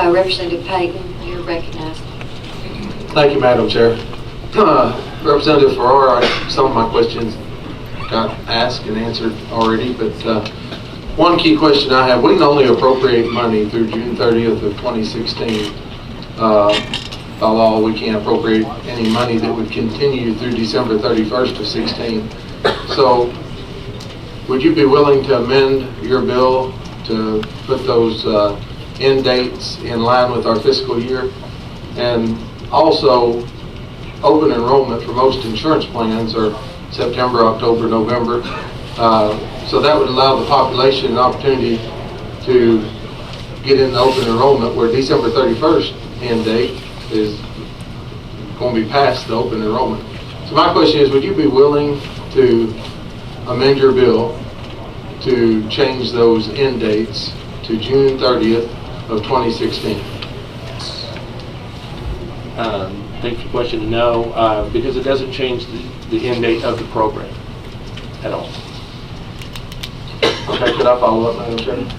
Representative Peyton, you're recognized. Thank you, Madam Chair. Representative Farrar, some of my questions got asked and answered already, but one key question I have, we can only appropriate money through June 30th of 2016. By law, we can't appropriate any money that would continue through December 31st of 16. So would you be willing to amend your bill to put those end dates in line with our fiscal year? And also, open enrollment for most insurance plans are September, October, November. So that would allow the population an opportunity to get in the open enrollment where December 31st end date is going to be past the open enrollment. So my question is, would you be willing to amend your bill to change those end dates to June 30th of 2016? Thanks for the question. No, because it doesn't change the end date of the program at all. Okay, could I follow up, Madam Chairman?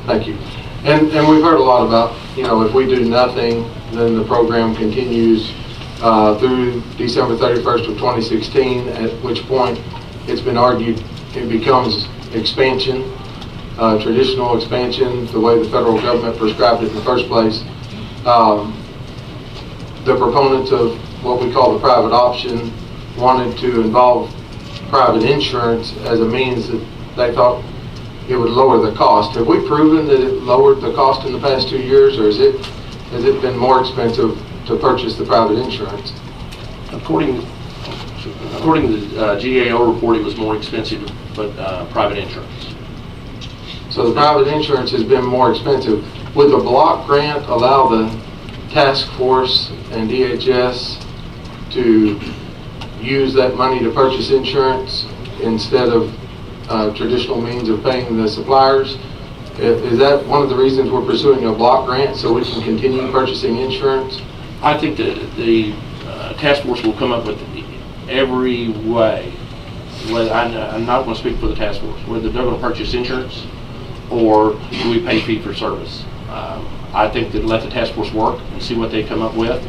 Thank you. And we've heard a lot about, if we do nothing, then the program continues through December 31st of 2016, at which point it's been argued it becomes expansion, traditional expansion, the way the federal government prescribed it in the first place. The proponents of what we call the private option wanted to involve private insurance as a means that they thought it would lower the cost. Have we proven that it lowered the cost in the past 2 years, or has it been more expensive to purchase the private insurance? According to the GAO report, it was more expensive, but private insurance. So the private insurance has been more expensive. Would the block grant allow the Task Force and DHS to use that money to purchase insurance instead of traditional means of paying the suppliers? Is that one of the reasons we're pursuing a block grant, so we can continue purchasing insurance? I think that the task force will come up with every way. I'm not going to speak for the task force, whether they're going to purchase insurance or do we pay fee for service. I think that let the task force work and see what they come up with,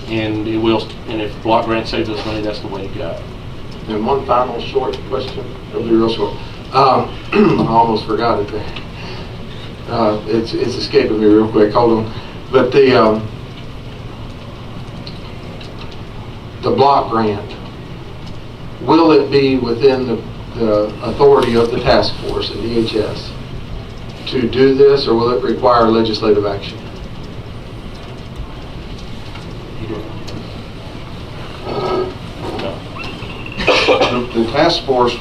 and it will. And if block grant saves us money, that's the way to go. And one final short question. It'll be real short. I almost forgot it there. It's escaping me real quick. Hold on. But the block grant, will it be within the authority of the task force at DHS to do this, or will it require legislative action? The task force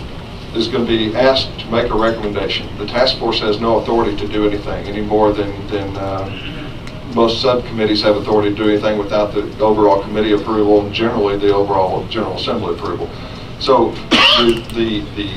is going to be asked to make a recommendation. The task force has no authority to do anything any more than most subcommittees have authority to do anything without the overall committee approval and generally the overall General Assembly approval. So the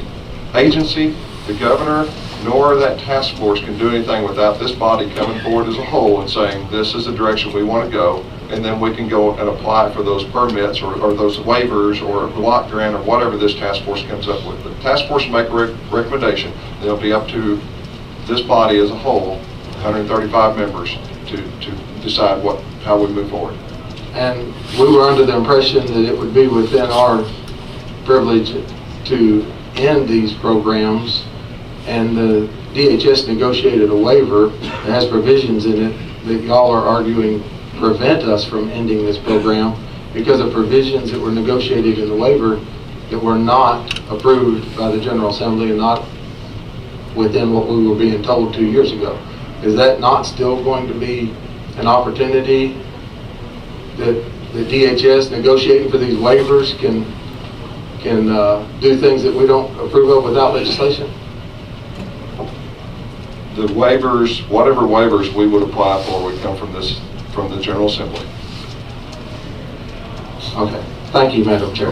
agency, the governor, nor that task force can do anything without this body coming forward as a whole and saying this is the direction we want to go, and then we can go and apply for those permits or those waivers or a block grant or whatever this task force comes up with. The task force will make a recommendation. It'll be up to this body as a whole, 135 members, to decide how we move forward. And we were under the impression that it would be within our privilege to end these programs, and the DHS negotiated a waiver that has provisions in it that y'all are arguing prevent us from ending this program because of provisions that were negotiated in the waiver that were not approved by the General Assembly and not within what we were being told 2 years ago. Is that not still going to be an opportunity that the DHS negotiating for these waivers can do things that we don't approve of without legislation? The waivers, whatever waivers we would apply for, would come from the General Assembly. Okay. Thank you, Madam Chair.